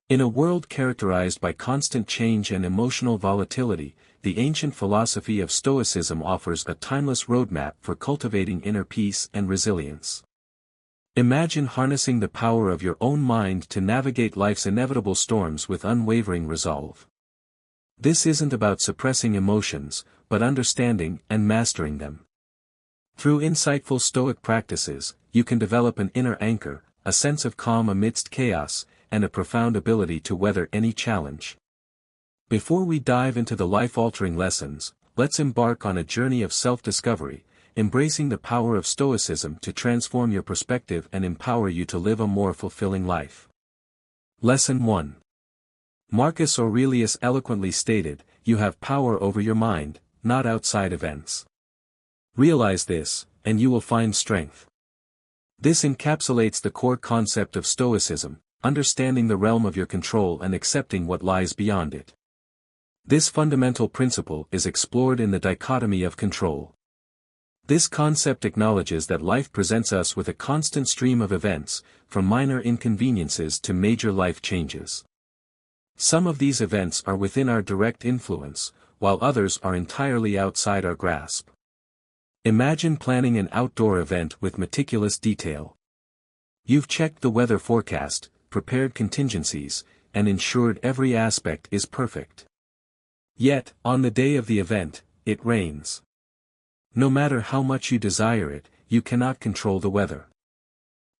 In a world characterized by constant change and emotional volatility, the ancient philosophy of Stoicism offers a timeless roadmap for cultivating inner peace and resilience. Imagine harnessing the power of your own mind to navigate life's inevitable storms with unwavering resolve. This isn't about suppressing emotions, but understanding and mastering them. Through insightful Stoic practices, you can develop an inner anchor, a sense of calm amidst chaos, and a profound ability to weather any challenge. Before we dive into the life-altering lessons, let's embark on a journey of self-discovery, embracing the power of Stoicism to transform your perspective and empower you to live a more fulfilling life. Lesson 1. Marcus Aurelius eloquently stated, "You have power over your mind, not outside events." Realize this, and you will find strength. This encapsulates the core concept of Stoicism, understanding the realm of your control and accepting what lies beyond it. This fundamental principle is explored in the dichotomy of control. This concept acknowledges that life presents us with a constant stream of events, from minor inconveniences to major life changes. Some of these events are within our direct influence, while others are entirely outside our grasp. Imagine planning an outdoor event with meticulous detail. You've checked the weather forecast, prepared contingencies, and ensured every aspect is perfect. Yet, on the day of the event, it rains. No matter how much you desire it, you cannot control the weather.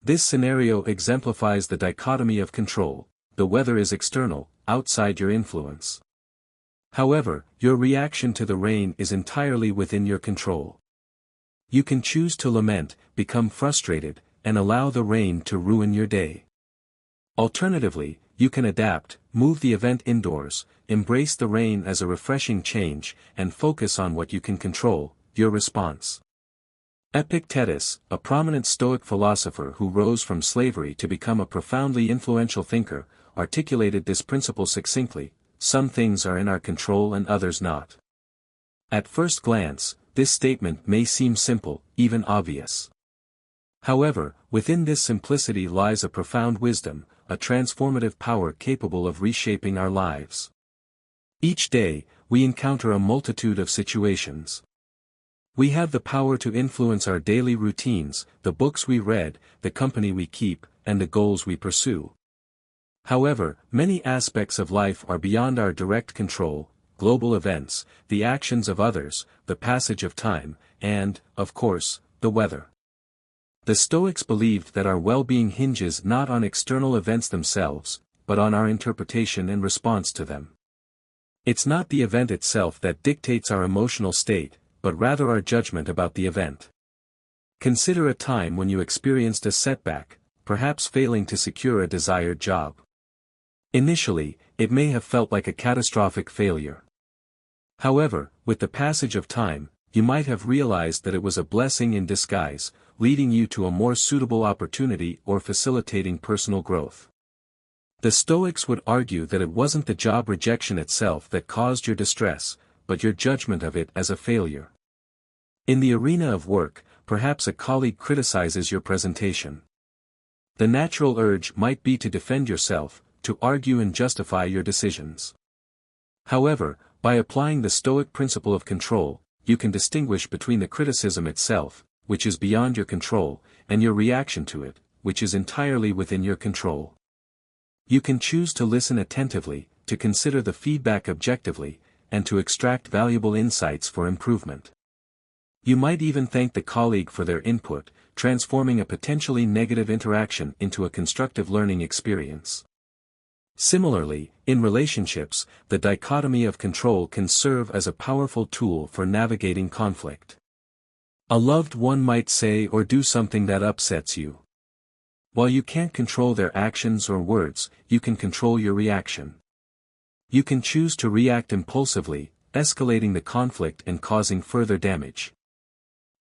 This scenario exemplifies the dichotomy of control. The weather is external, outside your influence. However, your reaction to the rain is entirely within your control. You can choose to lament, become frustrated, and allow the rain to ruin your day. Alternatively, you can adapt, move the event indoors, embrace the rain as a refreshing change, and focus on what you can control, your response. Epictetus, a prominent Stoic philosopher who rose from slavery to become a profoundly influential thinker, articulated this principle succinctly: some things are in our control and others not. At first glance, this statement may seem simple, even obvious. However, within this simplicity lies a profound wisdom, a transformative power capable of reshaping our lives. Each day, we encounter a multitude of situations. We have the power to influence our daily routines, the books we read, the company we keep, and the goals we pursue. However, many aspects of life are beyond our direct control: global events, the actions of others, the passage of time, and, of course, the weather. The Stoics believed that our well-being hinges not on external events themselves, but on our interpretation and response to them. It's not the event itself that dictates our emotional state, but rather our judgment about the event. Consider a time when you experienced a setback, perhaps failing to secure a desired job. Initially, it may have felt like a catastrophic failure. However, with the passage of time, you might have realized that it was a blessing in disguise, leading you to a more suitable opportunity or facilitating personal growth. The Stoics would argue that it wasn't the job rejection itself that caused your distress, but your judgment of it as a failure. In the arena of work, perhaps a colleague criticizes your presentation. The natural urge might be to defend yourself, to argue and justify your decisions. However, by applying the Stoic principle of control, you can distinguish between the criticism itself, which is beyond your control, and your reaction to it, which is entirely within your control. You can choose to listen attentively, to consider the feedback objectively, and to extract valuable insights for improvement. You might even thank the colleague for their input, transforming a potentially negative interaction into a constructive learning experience. Similarly, in relationships, the dichotomy of control can serve as a powerful tool for navigating conflict. A loved one might say or do something that upsets you. While you can't control their actions or words, you can control your reaction. You can choose to react impulsively, escalating the conflict and causing further damage.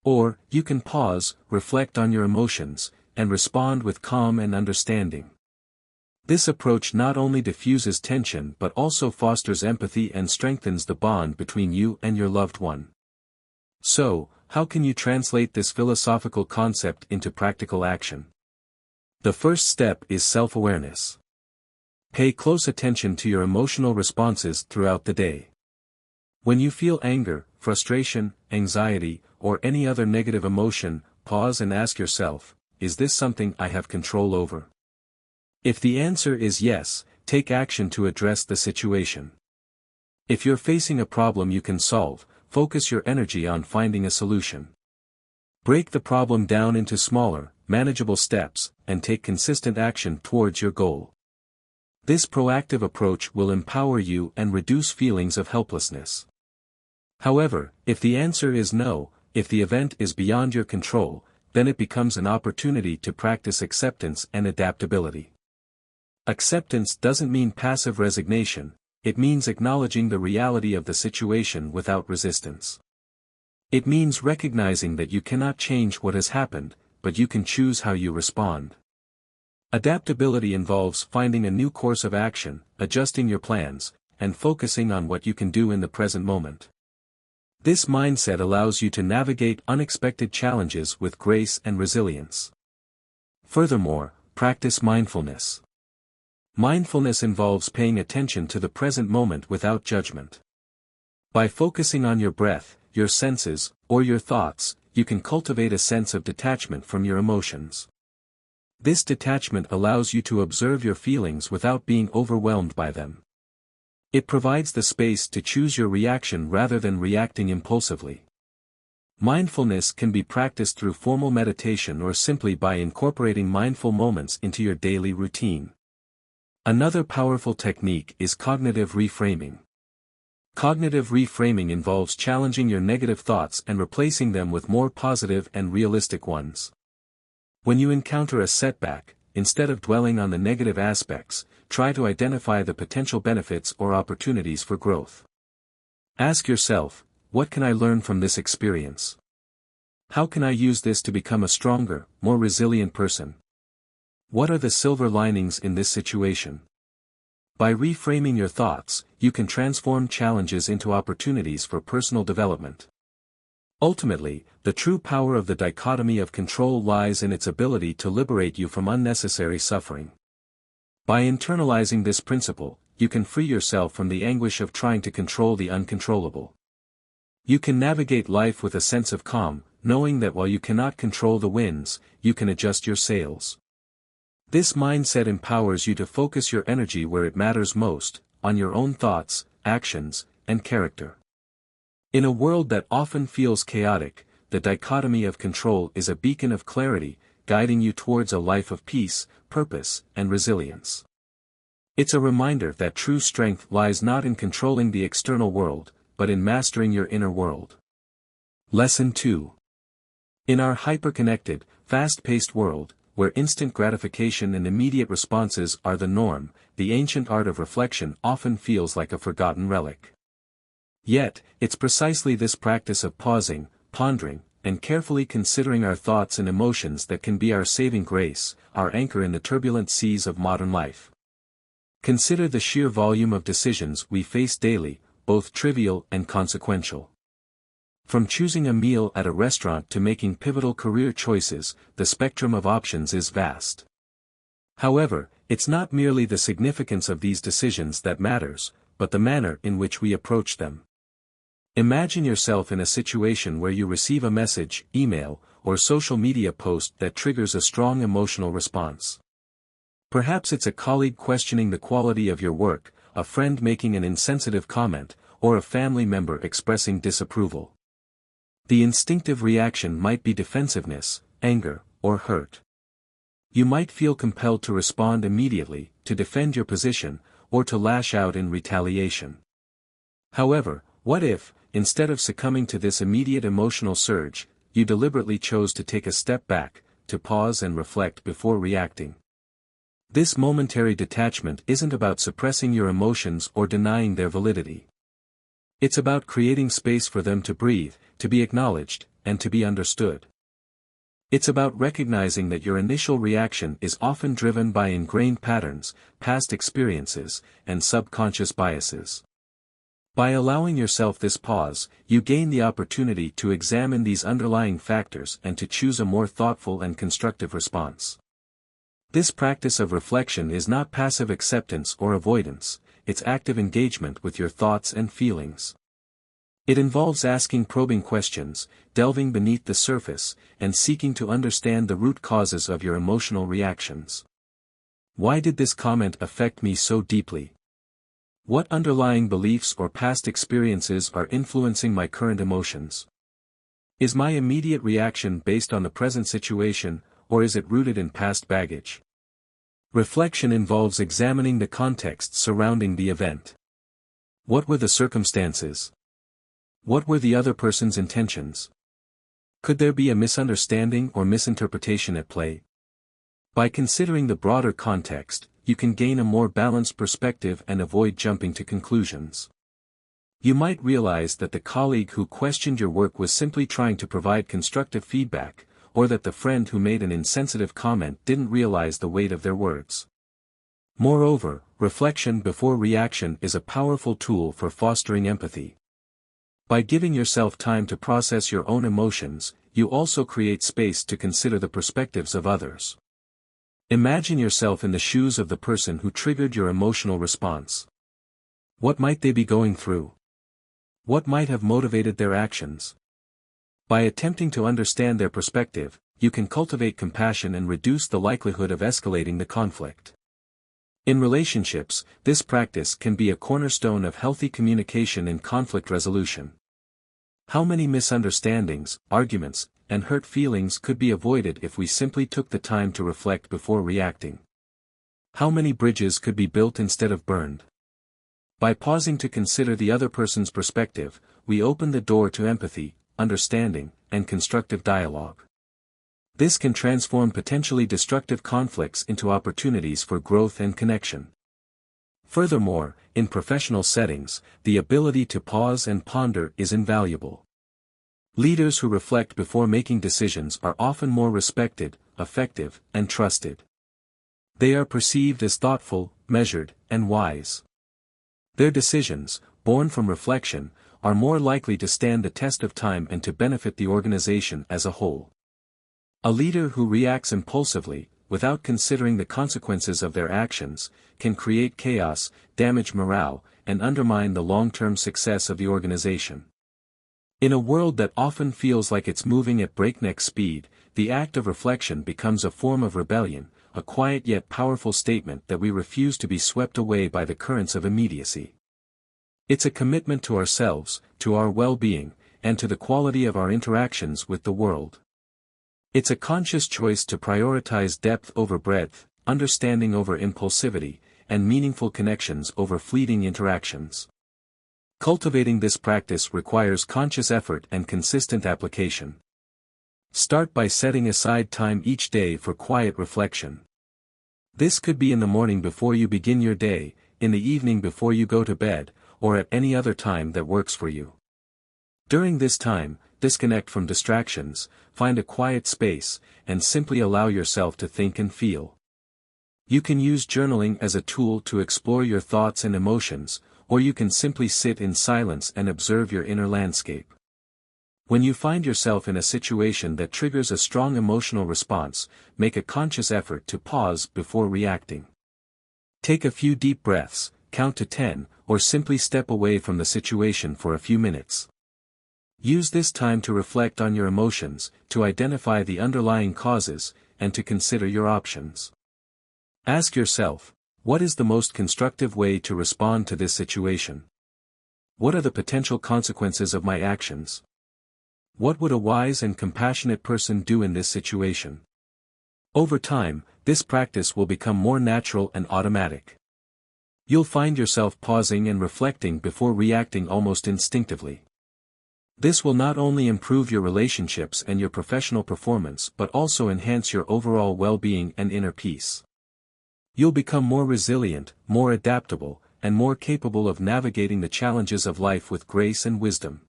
Or, you can pause, reflect on your emotions, and respond with calm and understanding. This approach not only diffuses tension but also fosters empathy and strengthens the bond between you and your loved one. So, how can you translate this philosophical concept into practical action? The first step is self-awareness. Pay close attention to your emotional responses throughout the day. When you feel anger, frustration, anxiety, or any other negative emotion, pause and ask yourself, is this something I have control over? If the answer is yes, take action to address the situation. If you're facing a problem you can solve, focus your energy on finding a solution. Break the problem down into smaller, manageable steps, and take consistent action towards your goal. This proactive approach will empower you and reduce feelings of helplessness. However, if the answer is no, if the event is beyond your control, then it becomes an opportunity to practice acceptance and adaptability. Acceptance doesn't mean passive resignation, it means acknowledging the reality of the situation without resistance. It means recognizing that you cannot change what has happened, but you can choose how you respond. Adaptability involves finding a new course of action, adjusting your plans, and focusing on what you can do in the present moment. This mindset allows you to navigate unexpected challenges with grace and resilience. Furthermore, practice mindfulness. Mindfulness involves paying attention to the present moment without judgment. By focusing on your breath, your senses, or your thoughts, you can cultivate a sense of detachment from your emotions. This detachment allows you to observe your feelings without being overwhelmed by them. It provides the space to choose your reaction rather than reacting impulsively. Mindfulness can be practiced through formal meditation or simply by incorporating mindful moments into your daily routine. Another powerful technique is cognitive reframing. Cognitive reframing involves challenging your negative thoughts and replacing them with more positive and realistic ones. When you encounter a setback, instead of dwelling on the negative aspects, try to identify the potential benefits or opportunities for growth. Ask yourself, what can I learn from this experience? How can I use this to become a stronger, more resilient person? What are the silver linings in this situation? By reframing your thoughts, you can transform challenges into opportunities for personal development. Ultimately, the true power of the dichotomy of control lies in its ability to liberate you from unnecessary suffering. By internalizing this principle, you can free yourself from the anguish of trying to control the uncontrollable. You can navigate life with a sense of calm, knowing that while you cannot control the winds, you can adjust your sails. This mindset empowers you to focus your energy where it matters most, on your own thoughts, actions, and character. In a world that often feels chaotic, the dichotomy of control is a beacon of clarity, guiding you towards a life of peace, purpose, and resilience. It's a reminder that true strength lies not in controlling the external world, but in mastering your inner world. Lesson 2. In our hyper-connected, fast-paced world, where instant gratification and immediate responses are the norm, the ancient art of reflection often feels like a forgotten relic. Yet, it's precisely this practice of pausing, pondering, and carefully considering our thoughts and emotions that can be our saving grace, our anchor in the turbulent seas of modern life. Consider the sheer volume of decisions we face daily, both trivial and consequential. From choosing a meal at a restaurant to making pivotal career choices, the spectrum of options is vast. However, it's not merely the significance of these decisions that matters, but the manner in which we approach them. Imagine yourself in a situation where you receive a message, email, or social media post that triggers a strong emotional response. Perhaps it's a colleague questioning the quality of your work, a friend making an insensitive comment, or a family member expressing disapproval. The instinctive reaction might be defensiveness, anger, or hurt. You might feel compelled to respond immediately, to defend your position, or to lash out in retaliation. However, what if, instead of succumbing to this immediate emotional surge, you deliberately chose to take a step back, to pause and reflect before reacting? This momentary detachment isn't about suppressing your emotions or denying their validity. It's about creating space for them to breathe, to be acknowledged, and to be understood. It's about recognizing that your initial reaction is often driven by ingrained patterns, past experiences, and subconscious biases. By allowing yourself this pause, you gain the opportunity to examine these underlying factors and to choose a more thoughtful and constructive response. This practice of reflection is not passive acceptance or avoidance, it's active engagement with your thoughts and feelings. It involves asking probing questions, delving beneath the surface, and seeking to understand the root causes of your emotional reactions. Why did this comment affect me so deeply? What underlying beliefs or past experiences are influencing my current emotions? Is my immediate reaction based on the present situation, or is it rooted in past baggage? Reflection involves examining the context surrounding the event. What were the circumstances? What were the other person's intentions? Could there be a misunderstanding or misinterpretation at play? By considering the broader context, you can gain a more balanced perspective and avoid jumping to conclusions. You might realize that the colleague who questioned your work was simply trying to provide constructive feedback, or that the friend who made an insensitive comment didn't realize the weight of their words. Moreover, reflection before reaction is a powerful tool for fostering empathy. By giving yourself time to process your own emotions, you also create space to consider the perspectives of others. Imagine yourself in the shoes of the person who triggered your emotional response. What might they be going through? What might have motivated their actions? By attempting to understand their perspective, you can cultivate compassion and reduce the likelihood of escalating the conflict. In relationships, this practice can be a cornerstone of healthy communication and conflict resolution. How many misunderstandings, arguments, and hurt feelings could be avoided if we simply took the time to reflect before reacting? How many bridges could be built instead of burned? By pausing to consider the other person's perspective, we open the door to empathy, understanding, and constructive dialogue. This can transform potentially destructive conflicts into opportunities for growth and connection. Furthermore, in professional settings, the ability to pause and ponder is invaluable. Leaders who reflect before making decisions are often more respected, effective, and trusted. They are perceived as thoughtful, measured, and wise. Their decisions, born from reflection, are more likely to stand the test of time and to benefit the organization as a whole. A leader who reacts impulsively, without considering the consequences of their actions, can create chaos, damage morale, and undermine the long-term success of the organization. In a world that often feels like it's moving at breakneck speed, the act of reflection becomes a form of rebellion, a quiet yet powerful statement that we refuse to be swept away by the currents of immediacy. It's a commitment to ourselves, to our well-being, and to the quality of our interactions with the world. It's a conscious choice to prioritize depth over breadth, understanding over impulsivity, and meaningful connections over fleeting interactions. Cultivating this practice requires conscious effort and consistent application. Start by setting aside time each day for quiet reflection. This could be in the morning before you begin your day, in the evening before you go to bed, or at any other time that works for you. During this time, disconnect from distractions, find a quiet space, and simply allow yourself to think and feel. You can use journaling as a tool to explore your thoughts and emotions, or you can simply sit in silence and observe your inner landscape. When you find yourself in a situation that triggers a strong emotional response, make a conscious effort to pause before reacting. Take a few deep breaths, count to 10, or simply step away from the situation for a few minutes. Use this time to reflect on your emotions, to identify the underlying causes, and to consider your options. Ask yourself, what is the most constructive way to respond to this situation? What are the potential consequences of my actions? What would a wise and compassionate person do in this situation? Over time, this practice will become more natural and automatic. You'll find yourself pausing and reflecting before reacting almost instinctively. This will not only improve your relationships and your professional performance but also enhance your overall well-being and inner peace. You'll become more resilient, more adaptable, and more capable of navigating the challenges of life with grace and wisdom.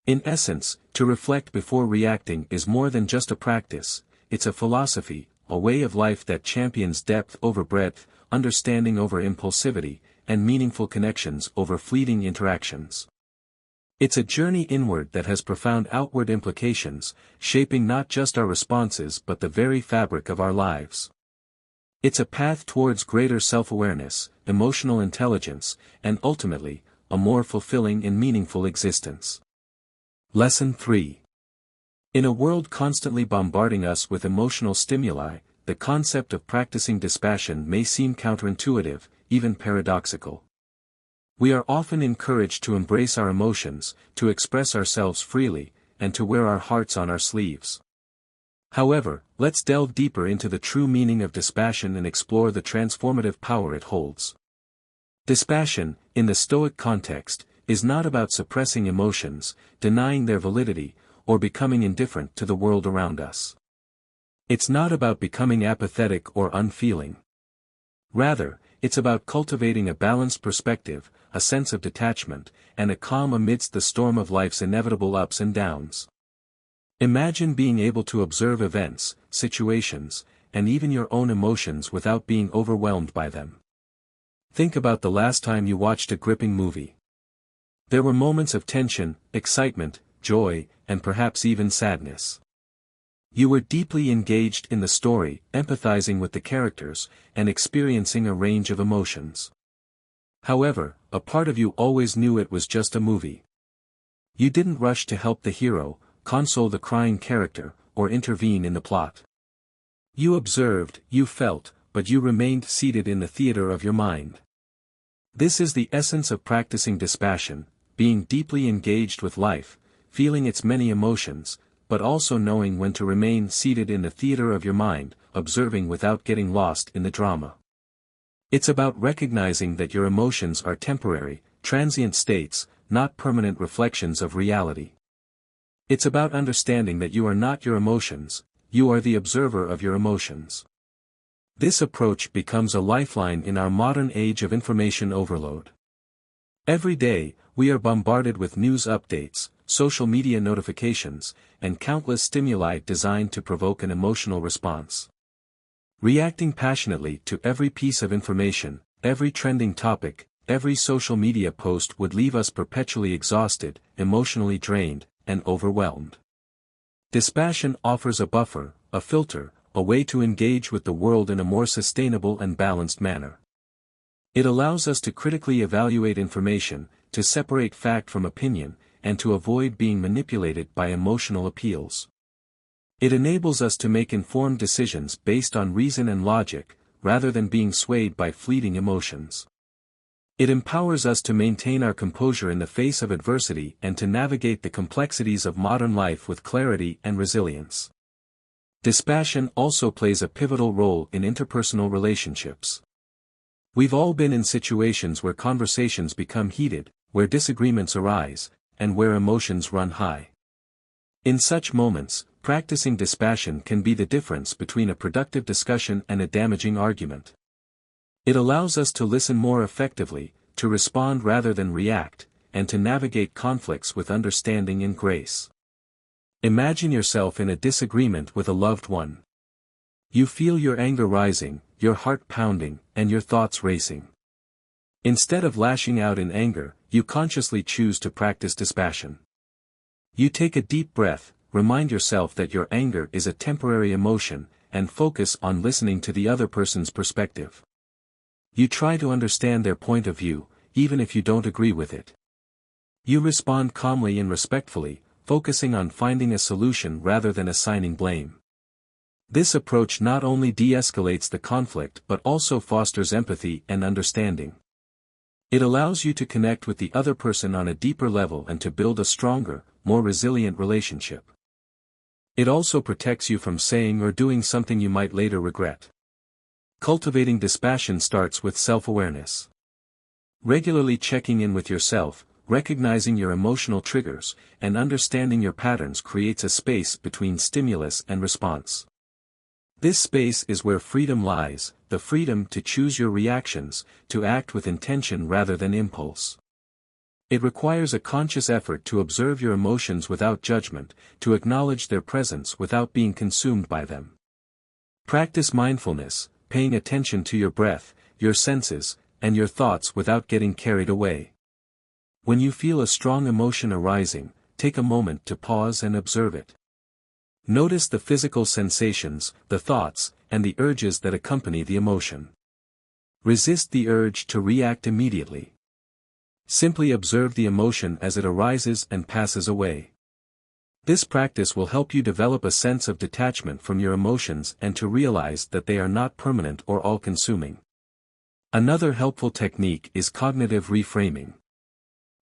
In essence, to reflect before reacting is more than just a practice, it's a philosophy, a way of life that champions depth over breadth, understanding over impulsivity, and meaningful connections over fleeting interactions. It's a journey inward that has profound outward implications, shaping not just our responses but the very fabric of our lives. It's a path towards greater self-awareness, emotional intelligence, and ultimately, a more fulfilling and meaningful existence. Lesson 3. In a world constantly bombarding us with emotional stimuli, the concept of practicing dispassion may seem counterintuitive, even paradoxical. We are often encouraged to embrace our emotions, to express ourselves freely, and to wear our hearts on our sleeves. However, let's delve deeper into the true meaning of dispassion and explore the transformative power it holds. Dispassion, in the Stoic context, is not about suppressing emotions, denying their validity, or becoming indifferent to the world around us. It's not about becoming apathetic or unfeeling. Rather, it's about cultivating a balanced perspective, a sense of detachment, and a calm amidst the storm of life's inevitable ups and downs. Imagine being able to observe events, situations, and even your own emotions without being overwhelmed by them. Think about the last time you watched a gripping movie. There were moments of tension, excitement, joy, and perhaps even sadness. You were deeply engaged in the story, empathizing with the characters, and experiencing a range of emotions. However, a part of you always knew it was just a movie. You didn't rush to help the hero, console the crying character, or intervene in the plot. You observed, you felt, but you remained seated in the theater of your mind. This is the essence of practicing dispassion, being deeply engaged with life, feeling its many emotions, but also knowing when to remain seated in the theater of your mind, observing without getting lost in the drama. It's about recognizing that your emotions are temporary, transient states, not permanent reflections of reality. It's about understanding that you are not your emotions, you are the observer of your emotions. This approach becomes a lifeline in our modern age of information overload. Every day, we are bombarded with news updates, social media notifications, and countless stimuli designed to provoke an emotional response. Reacting passionately to every piece of information, every trending topic, every social media post would leave us perpetually exhausted, emotionally drained, and overwhelmed. Dispassion offers a buffer, a filter, a way to engage with the world in a more sustainable and balanced manner. It allows us to critically evaluate information, to separate fact from opinion, and to avoid being manipulated by emotional appeals. It enables us to make informed decisions based on reason and logic, rather than being swayed by fleeting emotions. It empowers us to maintain our composure in the face of adversity and to navigate the complexities of modern life with clarity and resilience. Dispassion also plays a pivotal role in interpersonal relationships. We've all been in situations where conversations become heated, where disagreements arise, and where emotions run high. In such moments, practicing dispassion can be the difference between a productive discussion and a damaging argument. It allows us to listen more effectively, to respond rather than react, and to navigate conflicts with understanding and grace. Imagine yourself in a disagreement with a loved one. You feel your anger rising, your heart pounding, and your thoughts racing. Instead of lashing out in anger, you consciously choose to practice dispassion. You take a deep breath, remind yourself that your anger is a temporary emotion, and focus on listening to the other person's perspective. You try to understand their point of view, even if you don't agree with it. You respond calmly and respectfully, focusing on finding a solution rather than assigning blame. This approach not only de-escalates the conflict but also fosters empathy and understanding. It allows you to connect with the other person on a deeper level and to build a stronger, more resilient relationship. It also protects you from saying or doing something you might later regret. Cultivating dispassion starts with self-awareness. Regularly checking in with yourself, recognizing your emotional triggers, and understanding your patterns creates a space between stimulus and response. This space is where freedom lies, the freedom to choose your reactions, to act with intention rather than impulse. It requires a conscious effort to observe your emotions without judgment, to acknowledge their presence without being consumed by them. Practice mindfulness, paying attention to your breath, your senses, and your thoughts without getting carried away. When you feel a strong emotion arising, take a moment to pause and observe it. Notice the physical sensations, the thoughts, and the urges that accompany the emotion. Resist the urge to react immediately. Simply observe the emotion as it arises and passes away. This practice will help you develop a sense of detachment from your emotions and to realize that they are not permanent or all-consuming. Another helpful technique is cognitive reframing.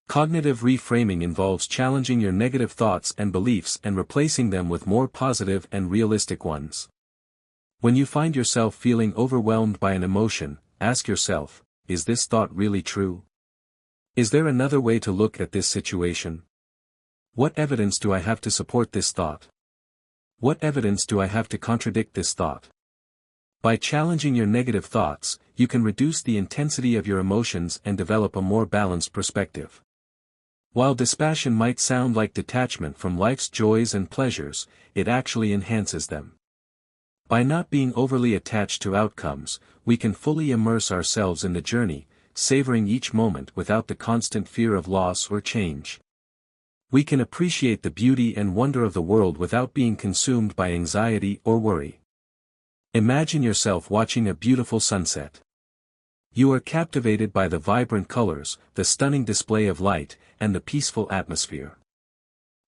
Cognitive reframing involves challenging your negative thoughts and beliefs and replacing them with more positive and realistic ones. When you find yourself feeling overwhelmed by an emotion, ask yourself, is this thought really true? Is there another way to look at this situation? What evidence do I have to support this thought? What evidence do I have to contradict this thought? By challenging your negative thoughts, you can reduce the intensity of your emotions and develop a more balanced perspective. While dispassion might sound like detachment from life's joys and pleasures, it actually enhances them. By not being overly attached to outcomes, we can fully immerse ourselves in the journey, savoring each moment without the constant fear of loss or change. We can appreciate the beauty and wonder of the world without being consumed by anxiety or worry. Imagine yourself watching a beautiful sunset. You are captivated by the vibrant colors, the stunning display of light, and the peaceful atmosphere.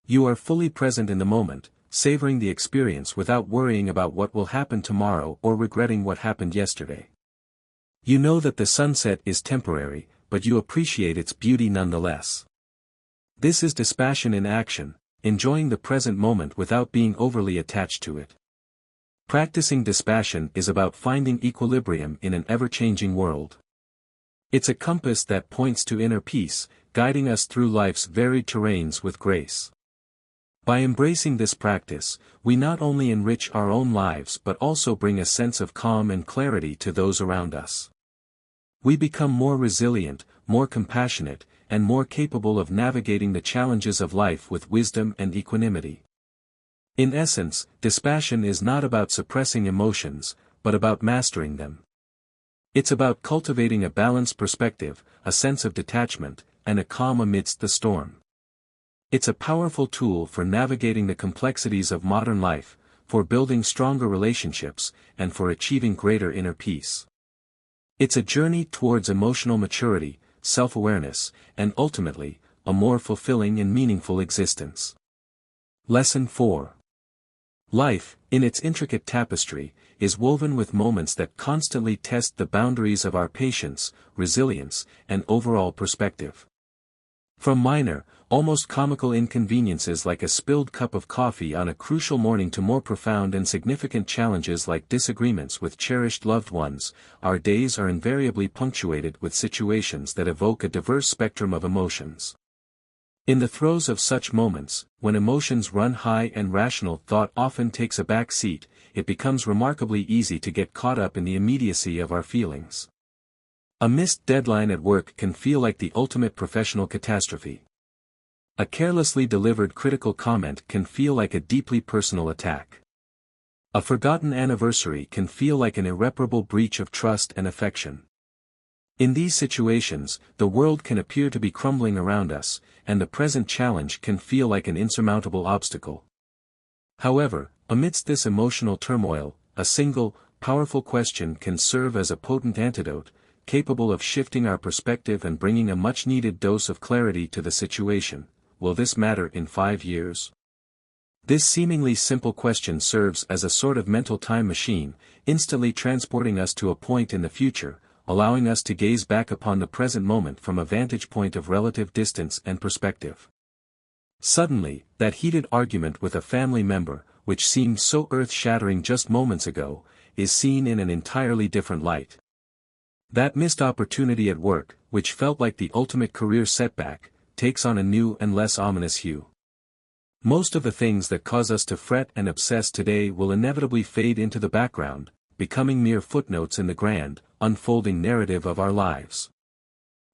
You are fully present in the moment, savoring the experience without worrying about what will happen tomorrow or regretting what happened yesterday. You know that the sunset is temporary, but you appreciate its beauty nonetheless. This is dispassion in action, enjoying the present moment without being overly attached to it. Practicing dispassion is about finding equilibrium in an ever-changing world. It's a compass that points to inner peace, guiding us through life's varied terrains with grace. By embracing this practice, we not only enrich our own lives but also bring a sense of calm and clarity to those around us. We become more resilient, more compassionate, and more capable of navigating the challenges of life with wisdom and equanimity. In essence, dispassion is not about suppressing emotions, but about mastering them. It's about cultivating a balanced perspective, a sense of detachment, and a calm amidst the storm. It's a powerful tool for navigating the complexities of modern life, for building stronger relationships, and for achieving greater inner peace. It's a journey towards emotional maturity, self-awareness, and ultimately, a more fulfilling and meaningful existence. Lesson 4. Life, in its intricate tapestry, is woven with moments that constantly test the boundaries of our patience, resilience, and overall perspective. From minor, almost comical inconveniences like a spilled cup of coffee on a crucial morning to more profound and significant challenges like disagreements with cherished loved ones, our days are invariably punctuated with situations that evoke a diverse spectrum of emotions. In the throes of such moments, when emotions run high and rational thought often takes a back seat, it becomes remarkably easy to get caught up in the immediacy of our feelings. A missed deadline at work can feel like the ultimate professional catastrophe. A carelessly delivered critical comment can feel like a deeply personal attack. A forgotten anniversary can feel like an irreparable breach of trust and affection. In these situations, the world can appear to be crumbling around us, and the present challenge can feel like an insurmountable obstacle. However, amidst this emotional turmoil, a single, powerful question can serve as a potent antidote, capable of shifting our perspective and bringing a much-needed dose of clarity to the situation. Will this matter in 5 years? This seemingly simple question serves as a sort of mental time machine, instantly transporting us to a point in the future, allowing us to gaze back upon the present moment from a vantage point of relative distance and perspective. Suddenly, that heated argument with a family member, which seemed so earth-shattering just moments ago, is seen in an entirely different light. That missed opportunity at work, which felt like the ultimate career setback, takes on a new and less ominous hue. Most of the things that cause us to fret and obsess today will inevitably fade into the background, becoming mere footnotes in the grand, unfolding narrative of our lives.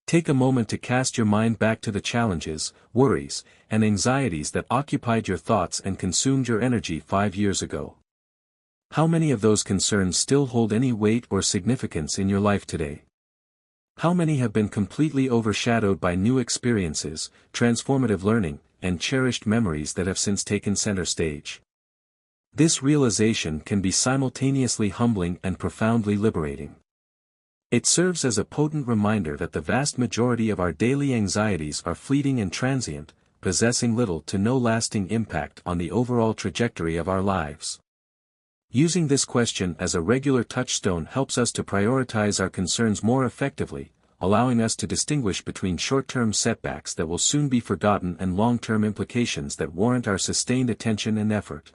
Take a moment to cast your mind back to the challenges, worries, and anxieties that occupied your thoughts and consumed your energy 5 years ago. How many of those concerns still hold any weight or significance in your life today? How many have been completely overshadowed by new experiences, transformative learning, and cherished memories that have since taken center stage? This realization can be simultaneously humbling and profoundly liberating. It serves as a potent reminder that the vast majority of our daily anxieties are fleeting and transient, possessing little to no lasting impact on the overall trajectory of our lives. Using this question as a regular touchstone helps us to prioritize our concerns more effectively, allowing us to distinguish between short-term setbacks that will soon be forgotten and long-term implications that warrant our sustained attention and effort.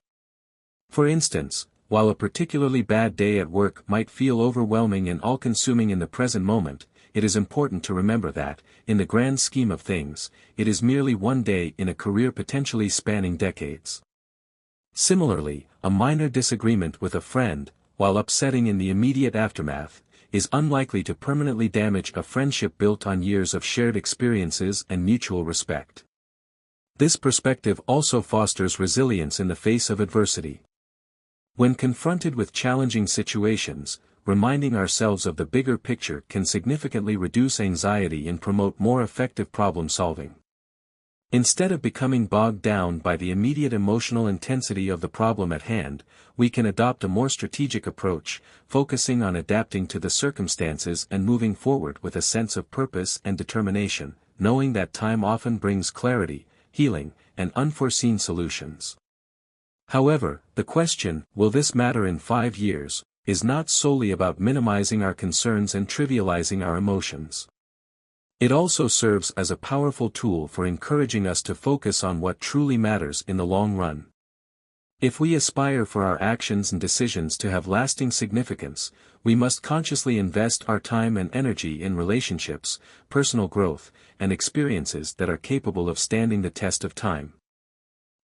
For instance, while a particularly bad day at work might feel overwhelming and all-consuming in the present moment, it is important to remember that, in the grand scheme of things, it is merely one day in a career potentially spanning decades. Similarly, a minor disagreement with a friend, while upsetting in the immediate aftermath, is unlikely to permanently damage a friendship built on years of shared experiences and mutual respect. This perspective also fosters resilience in the face of adversity. When confronted with challenging situations, reminding ourselves of the bigger picture can significantly reduce anxiety and promote more effective problem-solving. Instead of becoming bogged down by the immediate emotional intensity of the problem at hand, we can adopt a more strategic approach, focusing on adapting to the circumstances and moving forward with a sense of purpose and determination, knowing that time often brings clarity, healing, and unforeseen solutions. However, the question, will this matter in 5 years, is not solely about minimizing our concerns and trivializing our emotions. It also serves as a powerful tool for encouraging us to focus on what truly matters in the long run. If we aspire for our actions and decisions to have lasting significance, we must consciously invest our time and energy in relationships, personal growth, and experiences that are capable of standing the test of time.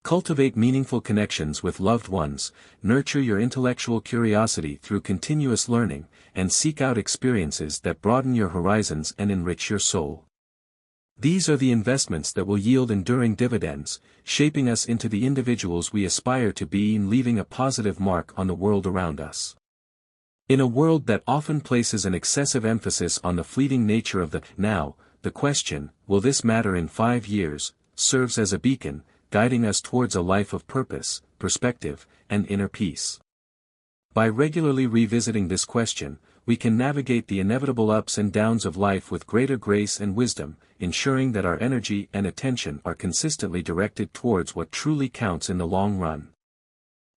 Cultivate meaningful connections with loved ones, nurture your intellectual curiosity through continuous learning, and seek out experiences that broaden your horizons and enrich your soul. These are the investments that will yield enduring dividends, shaping us into the individuals we aspire to be and leaving a positive mark on the world around us. In a world that often places an excessive emphasis on the fleeting nature of the now, the question, will this matter in 5 years, serves as a beacon, guiding us towards a life of purpose, perspective, and inner peace. By regularly revisiting this question, we can navigate the inevitable ups and downs of life with greater grace and wisdom, ensuring that our energy and attention are consistently directed towards what truly counts in the long run.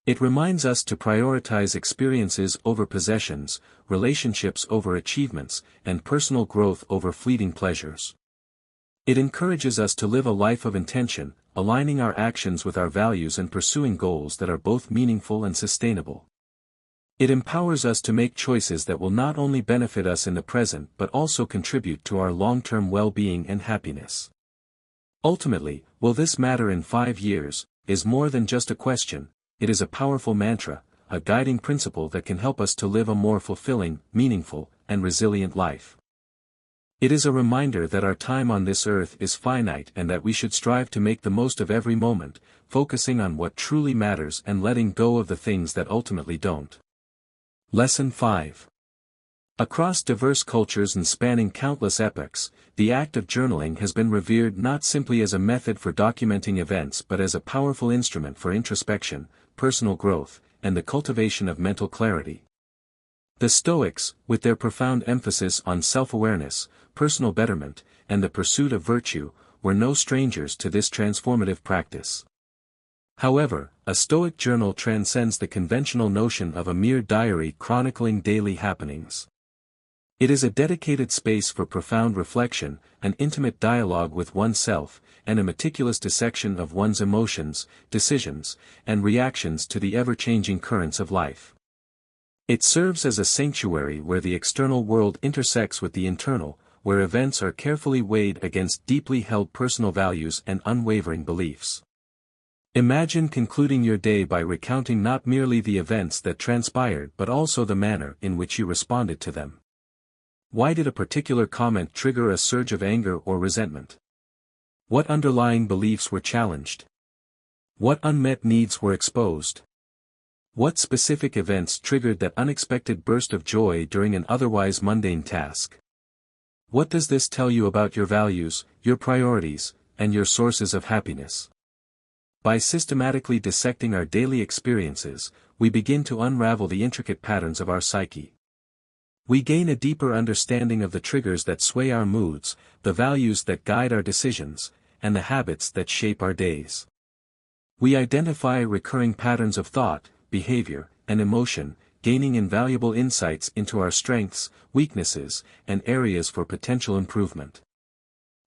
It reminds us to prioritize experiences over possessions, relationships over achievements, and personal growth over fleeting pleasures. It encourages us to live a life of intention, aligning our actions with our values and pursuing goals that are both meaningful and sustainable. It empowers us to make choices that will not only benefit us in the present but also contribute to our long-term well-being and happiness. Ultimately, will this matter in 5 years, is more than just a question, it is a powerful mantra, a guiding principle that can help us to live a more fulfilling, meaningful, and resilient life. It is a reminder that our time on this earth is finite and that we should strive to make the most of every moment, focusing on what truly matters and letting go of the things that ultimately don't. Lesson 5. Across diverse cultures and spanning countless epochs, the act of journaling has been revered not simply as a method for documenting events but as a powerful instrument for introspection, personal growth, and the cultivation of mental clarity. The Stoics, with their profound emphasis on self-awareness, personal betterment, and the pursuit of virtue, were no strangers to this transformative practice. However, a Stoic journal transcends the conventional notion of a mere diary chronicling daily happenings. It is a dedicated space for profound reflection, an intimate dialogue with oneself, and a meticulous dissection of one's emotions, decisions, and reactions to the ever-changing currents of life. It serves as a sanctuary where the external world intersects with the internal, where events are carefully weighed against deeply held personal values and unwavering beliefs. Imagine concluding your day by recounting not merely the events that transpired but also the manner in which you responded to them. Why did a particular comment trigger a surge of anger or resentment? What underlying beliefs were challenged? What unmet needs were exposed? What specific events triggered that unexpected burst of joy during an otherwise mundane task? What does this tell you about your values, your priorities, and your sources of happiness? By systematically dissecting our daily experiences, we begin to unravel the intricate patterns of our psyche. We gain a deeper understanding of the triggers that sway our moods, the values that guide our decisions, and the habits that shape our days. We identify recurring patterns of thought, behavior, and emotion, gaining invaluable insights into our strengths, weaknesses, and areas for potential improvement.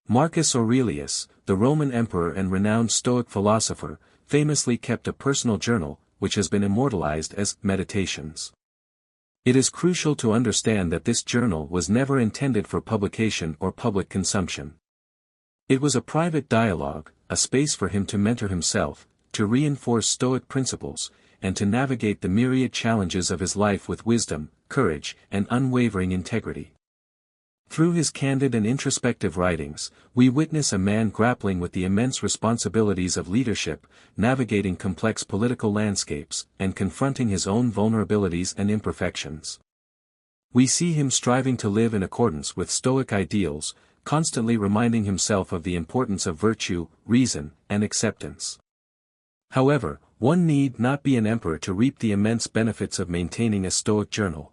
Marcus Aurelius, the Roman emperor and renowned Stoic philosopher, famously kept a personal journal, which has been immortalized as Meditations. It is crucial to understand that this journal was never intended for publication or public consumption. It was a private dialogue, a space for him to mentor himself, to reinforce Stoic principles, and to navigate the myriad challenges of his life with wisdom, courage, and unwavering integrity. Through his candid and introspective writings, we witness a man grappling with the immense responsibilities of leadership, navigating complex political landscapes, and confronting his own vulnerabilities and imperfections. We see him striving to live in accordance with Stoic ideals, constantly reminding himself of the importance of virtue, reason, and acceptance. However, one need not be an emperor to reap the immense benefits of maintaining a Stoic journal.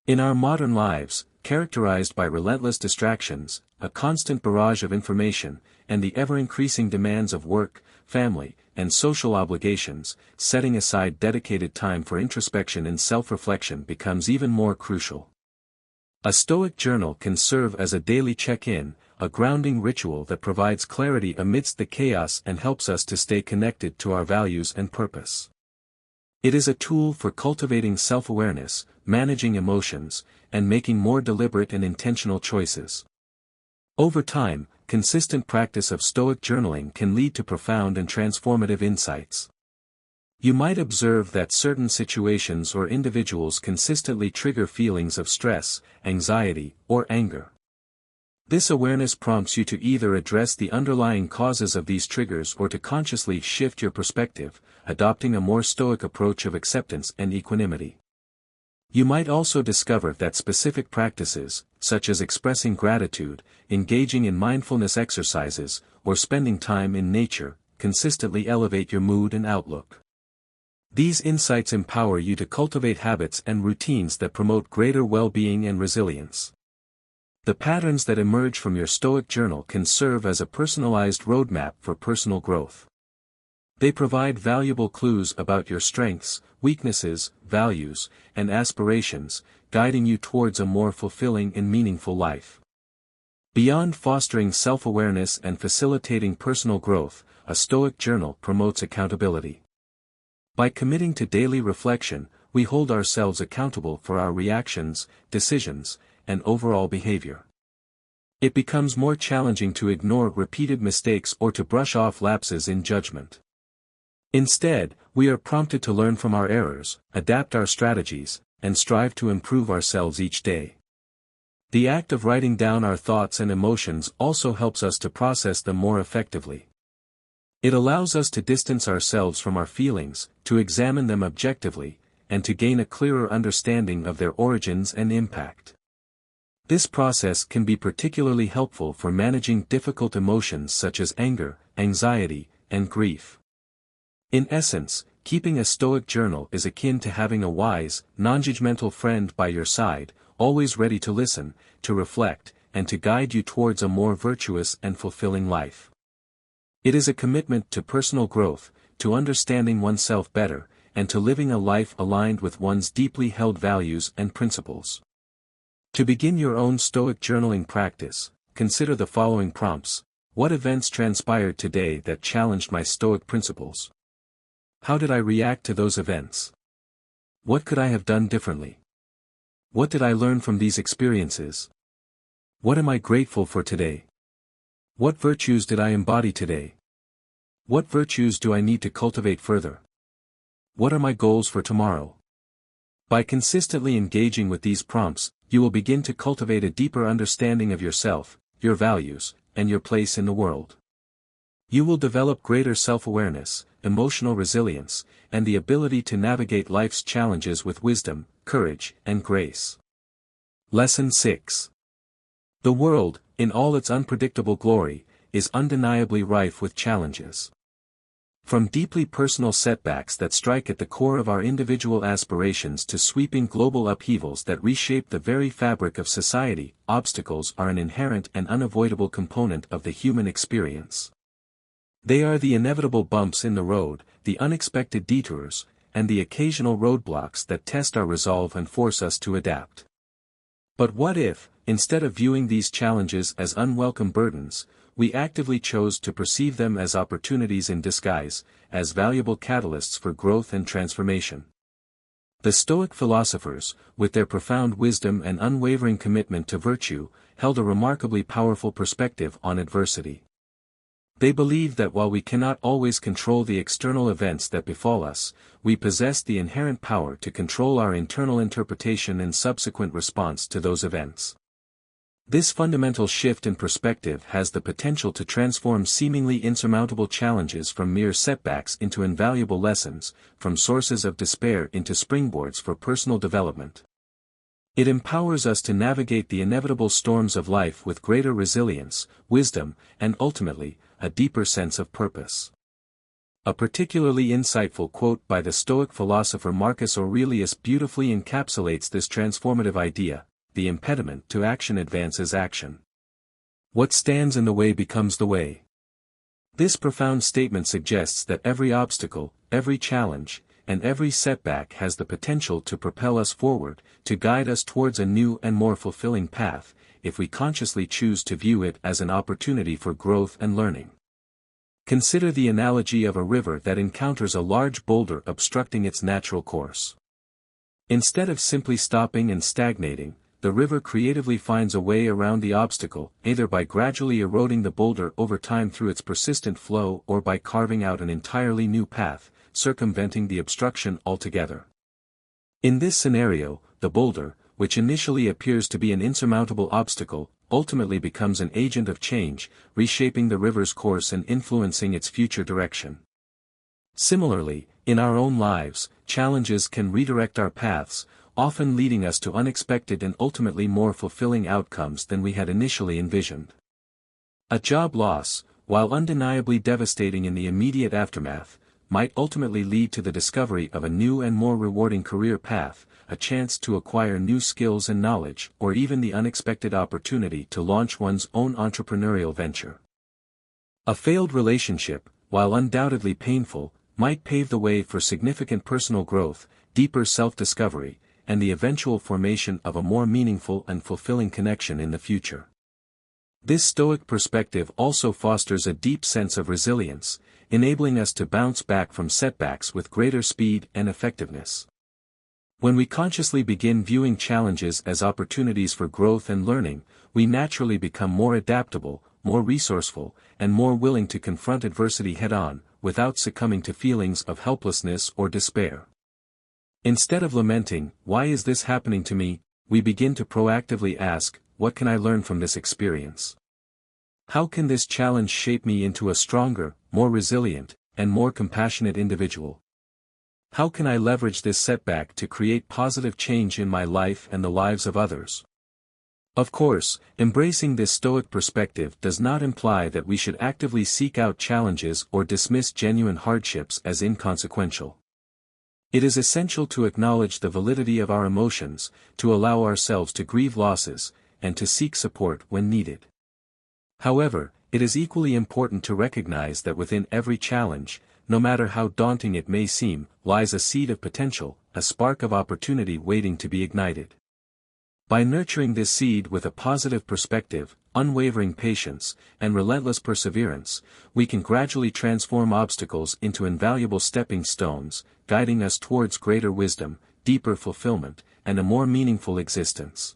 In our modern lives, characterized by relentless distractions, a constant barrage of information, and the ever-increasing demands of work, family, and social obligations, setting aside dedicated time for introspection and self-reflection becomes even more crucial. A Stoic journal can serve as a daily check-in, a grounding ritual that provides clarity amidst the chaos and helps us to stay connected to our values and purpose. It is a tool for cultivating self-awareness, managing emotions, and making more deliberate and intentional choices. Over time, consistent practice of Stoic journaling can lead to profound and transformative insights. You might observe that certain situations or individuals consistently trigger feelings of stress, anxiety, or anger. This awareness prompts you to either address the underlying causes of these triggers or to consciously shift your perspective, adopting a more Stoic approach of acceptance and equanimity. You might also discover that specific practices, such as expressing gratitude, engaging in mindfulness exercises, or spending time in nature, consistently elevate your mood and outlook. These insights empower you to cultivate habits and routines that promote greater well-being and resilience. The patterns that emerge from your Stoic journal can serve as a personalized roadmap for personal growth. They provide valuable clues about your strengths, weaknesses, values, and aspirations, guiding you towards a more fulfilling and meaningful life. Beyond fostering self-awareness and facilitating personal growth, a Stoic journal promotes accountability. By committing to daily reflection, we hold ourselves accountable for our reactions, decisions, and overall behavior. It becomes more challenging to ignore repeated mistakes or to brush off lapses in judgment. Instead, we are prompted to learn from our errors, adapt our strategies, and strive to improve ourselves each day. The act of writing down our thoughts and emotions also helps us to process them more effectively. It allows us to distance ourselves from our feelings, to examine them objectively, and to gain a clearer understanding of their origins and impact. This process can be particularly helpful for managing difficult emotions such as anger, anxiety, and grief. In essence, keeping a Stoic journal is akin to having a wise, non-judgmental friend by your side, always ready to listen, to reflect, and to guide you towards a more virtuous and fulfilling life. It is a commitment to personal growth, to understanding oneself better, and to living a life aligned with one's deeply held values and principles. To begin your own Stoic journaling practice, consider the following prompts. What events transpired today that challenged my Stoic principles? How did I react to those events? What could I have done differently? What did I learn from these experiences? What am I grateful for today? What virtues did I embody today? What virtues do I need to cultivate further? What are my goals for tomorrow? By consistently engaging with these prompts, you will begin to cultivate a deeper understanding of yourself, your values, and your place in the world. You will develop greater self-awareness, emotional resilience, and the ability to navigate life's challenges with wisdom, courage, and grace. Lesson 6. The world, in all its unpredictable glory, is undeniably rife with challenges. From deeply personal setbacks that strike at the core of our individual aspirations to sweeping global upheavals that reshape the very fabric of society, obstacles are an inherent and unavoidable component of the human experience. They are the inevitable bumps in the road, the unexpected detours, and the occasional roadblocks that test our resolve and force us to adapt. But what if, instead of viewing these challenges as unwelcome burdens, we actively chose to perceive them as opportunities in disguise, as valuable catalysts for growth and transformation? The Stoic philosophers, with their profound wisdom and unwavering commitment to virtue, held a remarkably powerful perspective on adversity. They believed that while we cannot always control the external events that befall us, we possess the inherent power to control our internal interpretation and subsequent response to those events. This fundamental shift in perspective has the potential to transform seemingly insurmountable challenges from mere setbacks into invaluable lessons, from sources of despair into springboards for personal development. It empowers us to navigate the inevitable storms of life with greater resilience, wisdom, and ultimately, a deeper sense of purpose. A particularly insightful quote by the Stoic philosopher Marcus Aurelius beautifully encapsulates this transformative idea: "The impediment to action advances action. What stands in the way becomes the way." This profound statement suggests that every obstacle, every challenge, and every setback has the potential to propel us forward, to guide us towards a new and more fulfilling path, if we consciously choose to view it as an opportunity for growth and learning. Consider the analogy of a river that encounters a large boulder obstructing its natural course. Instead of simply stopping and stagnating, the river creatively finds a way around the obstacle, either by gradually eroding the boulder over time through its persistent flow or by carving out an entirely new path, circumventing the obstruction altogether. In this scenario, the boulder, which initially appears to be an insurmountable obstacle, ultimately becomes an agent of change, reshaping the river's course and influencing its future direction. Similarly, in our own lives, challenges can redirect our paths, often leading us to unexpected and ultimately more fulfilling outcomes than we had initially envisioned. A job loss, while undeniably devastating in the immediate aftermath, might ultimately lead to the discovery of a new and more rewarding career path, a chance to acquire new skills and knowledge, or even the unexpected opportunity to launch one's own entrepreneurial venture. A failed relationship, while undoubtedly painful, might pave the way for significant personal growth, deeper self-discovery, and the eventual formation of a more meaningful and fulfilling connection in the future. This Stoic perspective also fosters a deep sense of resilience, enabling us to bounce back from setbacks with greater speed and effectiveness. When we consciously begin viewing challenges as opportunities for growth and learning, we naturally become more adaptable, more resourceful, and more willing to confront adversity head-on, without succumbing to feelings of helplessness or despair. Instead of lamenting, "Why is this happening to me?" we begin to proactively ask, "What can I learn from this experience? How can this challenge shape me into a stronger, more resilient, and more compassionate individual? How can I leverage this setback to create positive change in my life and the lives of others?" Of course, embracing this Stoic perspective does not imply that we should actively seek out challenges or dismiss genuine hardships as inconsequential. It is essential to acknowledge the validity of our emotions, to allow ourselves to grieve losses, and to seek support when needed. However, it is equally important to recognize that within every challenge, no matter how daunting it may seem, lies a seed of potential, a spark of opportunity waiting to be ignited. By nurturing this seed with a positive perspective, unwavering patience, and relentless perseverance, we can gradually transform obstacles into invaluable stepping stones, guiding us towards greater wisdom, deeper fulfillment, and a more meaningful existence.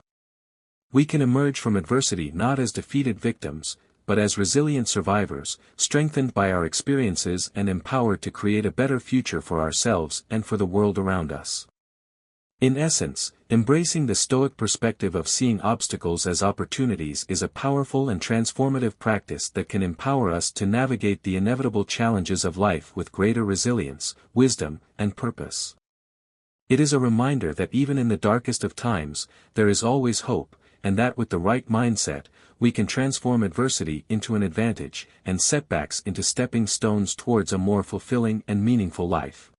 We can emerge from adversity not as defeated victims, but as resilient survivors, strengthened by our experiences and empowered to create a better future for ourselves and for the world around us. In essence, embracing the Stoic perspective of seeing obstacles as opportunities is a powerful and transformative practice that can empower us to navigate the inevitable challenges of life with greater resilience, wisdom, and purpose. It is a reminder that even in the darkest of times, there is always hope, and that with the right mindset, we can transform adversity into an advantage, and setbacks into stepping stones towards a more fulfilling and meaningful life.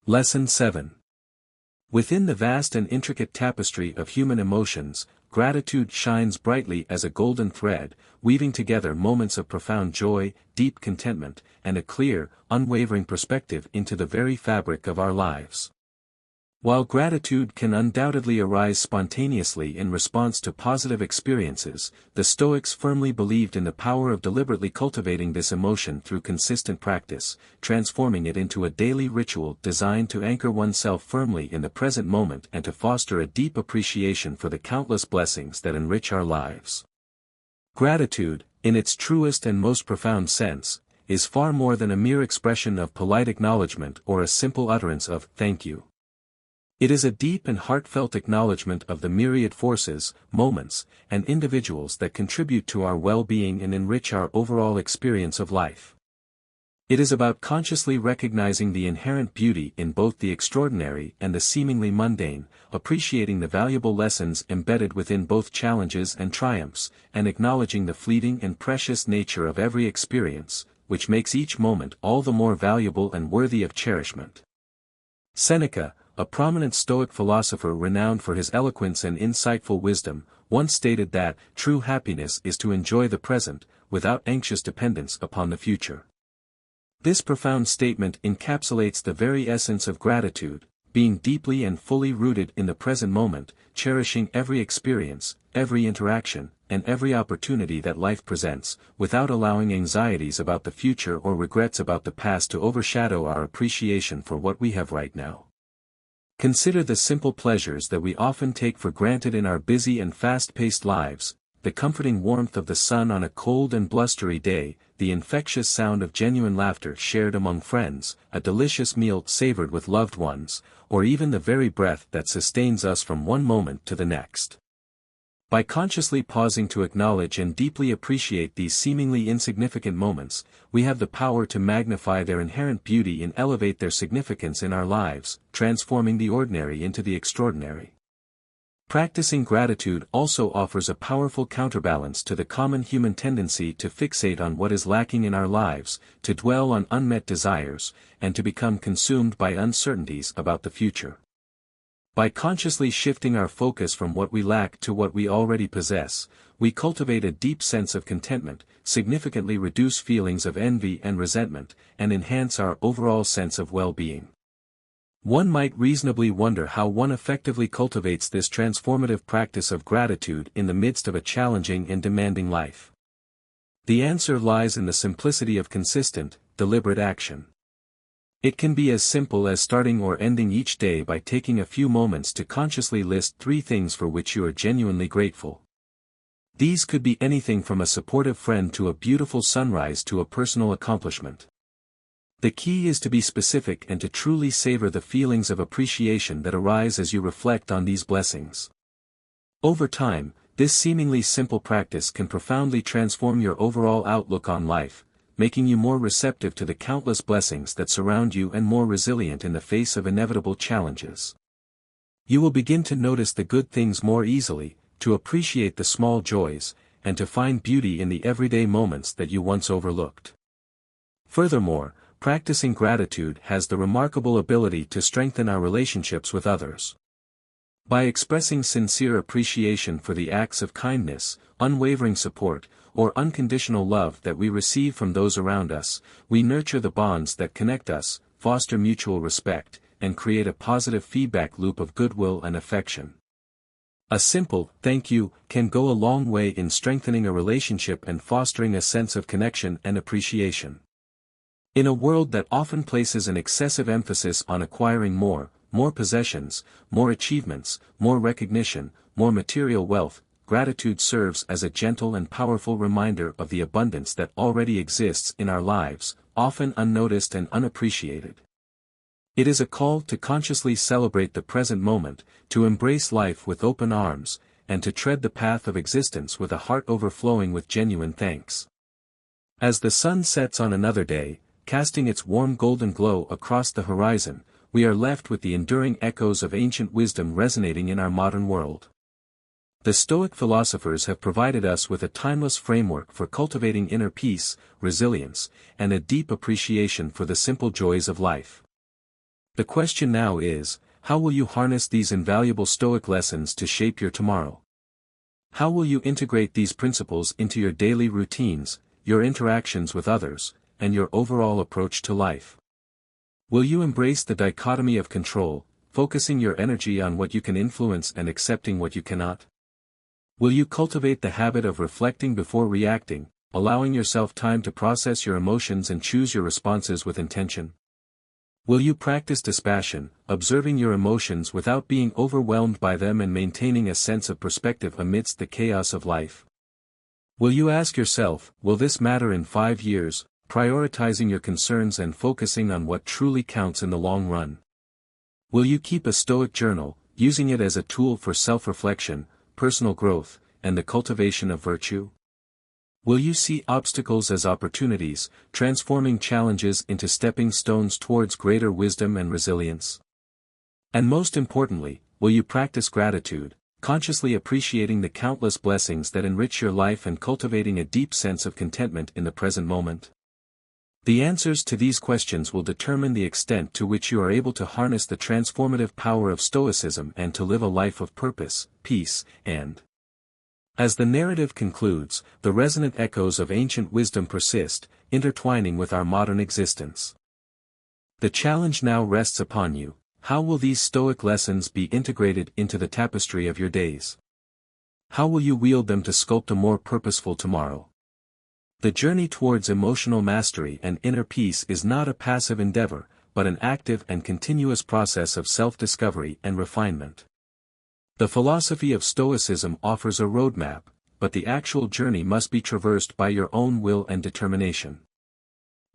Lesson 7. Within the vast and intricate tapestry of human emotions, gratitude shines brightly as a golden thread, weaving together moments of profound joy, deep contentment, and a clear, unwavering perspective into the very fabric of our lives. While gratitude can undoubtedly arise spontaneously in response to positive experiences, the Stoics firmly believed in the power of deliberately cultivating this emotion through consistent practice, transforming it into a daily ritual designed to anchor oneself firmly in the present moment and to foster a deep appreciation for the countless blessings that enrich our lives. Gratitude, in its truest and most profound sense, is far more than a mere expression of polite acknowledgement or a simple utterance of "thank you." It is a deep and heartfelt acknowledgement of the myriad forces, moments, and individuals that contribute to our well-being and enrich our overall experience of life. It is about consciously recognizing the inherent beauty in both the extraordinary and the seemingly mundane, appreciating the valuable lessons embedded within both challenges and triumphs, and acknowledging the fleeting and precious nature of every experience, which makes each moment all the more valuable and worthy of cherishment. Seneca, a prominent Stoic philosopher renowned for his eloquence and insightful wisdom, once stated that true happiness is to enjoy the present, without anxious dependence upon the future. This profound statement encapsulates the very essence of gratitude, being deeply and fully rooted in the present moment, cherishing every experience, every interaction, and every opportunity that life presents, without allowing anxieties about the future or regrets about the past to overshadow our appreciation for what we have right now. Consider the simple pleasures that we often take for granted in our busy and fast-paced lives: the comforting warmth of the sun on a cold and blustery day, the infectious sound of genuine laughter shared among friends, a delicious meal savored with loved ones, or even the very breath that sustains us from one moment to the next. By consciously pausing to acknowledge and deeply appreciate these seemingly insignificant moments, we have the power to magnify their inherent beauty and elevate their significance in our lives, transforming the ordinary into the extraordinary. Practicing gratitude also offers a powerful counterbalance to the common human tendency to fixate on what is lacking in our lives, to dwell on unmet desires, and to become consumed by uncertainties about the future. By consciously shifting our focus from what we lack to what we already possess, we cultivate a deep sense of contentment, significantly reduce feelings of envy and resentment, and enhance our overall sense of well-being. One might reasonably wonder how one effectively cultivates this transformative practice of gratitude in the midst of a challenging and demanding life. The answer lies in the simplicity of consistent, deliberate action. It can be as simple as starting or ending each day by taking a few moments to consciously list 3 things for which you are genuinely grateful. These could be anything from a supportive friend to a beautiful sunrise to a personal accomplishment. The key is to be specific and to truly savor the feelings of appreciation that arise as you reflect on these blessings. Over time, this seemingly simple practice can profoundly transform your overall outlook on life, making you more receptive to the countless blessings that surround you and more resilient in the face of inevitable challenges. You will begin to notice the good things more easily, to appreciate the small joys, and to find beauty in the everyday moments that you once overlooked. Furthermore, practicing gratitude has the remarkable ability to strengthen our relationships with others. By expressing sincere appreciation for the acts of kindness, unwavering support, or unconditional love that we receive from those around us, we nurture the bonds that connect us, foster mutual respect, and create a positive feedback loop of goodwill and affection. A simple "thank you" can go a long way in strengthening a relationship and fostering a sense of connection and appreciation. In a world that often places an excessive emphasis on acquiring more possessions, more achievements, more recognition, more material wealth, gratitude serves as a gentle and powerful reminder of the abundance that already exists in our lives, often unnoticed and unappreciated. It is a call to consciously celebrate the present moment, to embrace life with open arms, and to tread the path of existence with a heart overflowing with genuine thanks. As the sun sets on another day, casting its warm golden glow across the horizon, we are left with the enduring echoes of ancient wisdom resonating in our modern world. The Stoic philosophers have provided us with a timeless framework for cultivating inner peace, resilience, and a deep appreciation for the simple joys of life. The question now is, how will you harness these invaluable Stoic lessons to shape your tomorrow? How will you integrate these principles into your daily routines, your interactions with others, and your overall approach to life? Will you embrace the dichotomy of control, focusing your energy on what you can influence and accepting what you cannot? Will you cultivate the habit of reflecting before reacting, allowing yourself time to process your emotions and choose your responses with intention? Will you practice dispassion, observing your emotions without being overwhelmed by them and maintaining a sense of perspective amidst the chaos of life? Will you ask yourself, will this matter in 5 years, prioritizing your concerns and focusing on what truly counts in the long run? Will you keep a Stoic journal, using it as a tool for self-reflection, personal growth, and the cultivation of virtue? Will you see obstacles as opportunities, transforming challenges into stepping stones towards greater wisdom and resilience? And most importantly, will you practice gratitude, consciously appreciating the countless blessings that enrich your life and cultivating a deep sense of contentment in the present moment? The answers to these questions will determine the extent to which you are able to harness the transformative power of Stoicism and to live a life of purpose, peace, and. As the narrative concludes, the resonant echoes of ancient wisdom persist, intertwining with our modern existence. The challenge now rests upon you: how will these Stoic lessons be integrated into the tapestry of your days? How will you wield them to sculpt a more purposeful tomorrow? The journey towards emotional mastery and inner peace is not a passive endeavor, but an active and continuous process of self-discovery and refinement. The philosophy of Stoicism offers a roadmap, but the actual journey must be traversed by your own will and determination.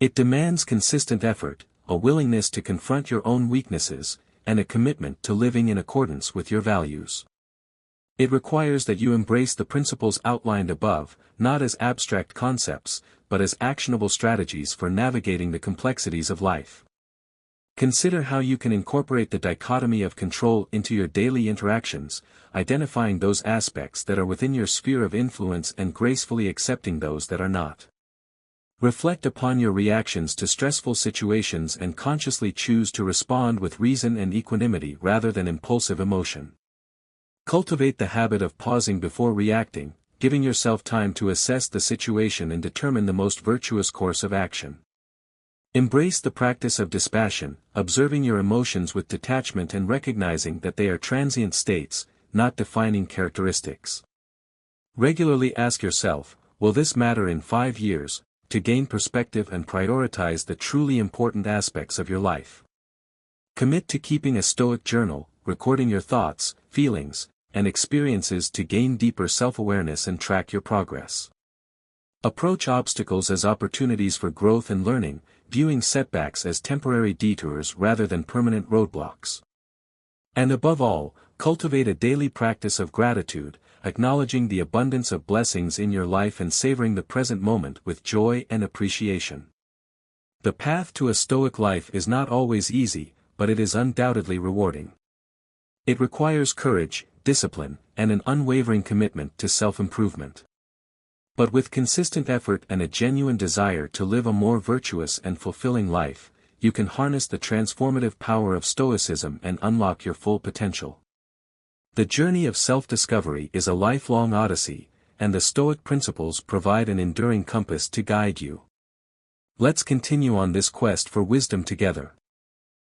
It demands consistent effort, a willingness to confront your own weaknesses, and a commitment to living in accordance with your values. It requires that you embrace the principles outlined above, not as abstract concepts, but as actionable strategies for navigating the complexities of life. Consider how you can incorporate the dichotomy of control into your daily interactions, identifying those aspects that are within your sphere of influence and gracefully accepting those that are not. Reflect upon your reactions to stressful situations and consciously choose to respond with reason and equanimity rather than impulsive emotion. Cultivate the habit of pausing before reacting, giving yourself time to assess the situation and determine the most virtuous course of action. Embrace the practice of dispassion, observing your emotions with detachment and recognizing that they are transient states, not defining characteristics. Regularly ask yourself, will this matter in 5 years, to gain perspective and prioritize the truly important aspects of your life. Commit to keeping a Stoic journal, recording your thoughts, feelings, and experiences to gain deeper self-awareness and track your progress. Approach obstacles as opportunities for growth and learning, viewing setbacks as temporary detours rather than permanent roadblocks. And above all, cultivate a daily practice of gratitude, acknowledging the abundance of blessings in your life and savoring the present moment with joy and appreciation. The path to a Stoic life is not always easy, but it is undoubtedly rewarding. It requires courage, discipline, and an unwavering commitment to self-improvement. But with consistent effort and a genuine desire to live a more virtuous and fulfilling life, you can harness the transformative power of Stoicism and unlock your full potential. The journey of self-discovery is a lifelong odyssey, and the Stoic principles provide an enduring compass to guide you. Let's continue on this quest for wisdom together.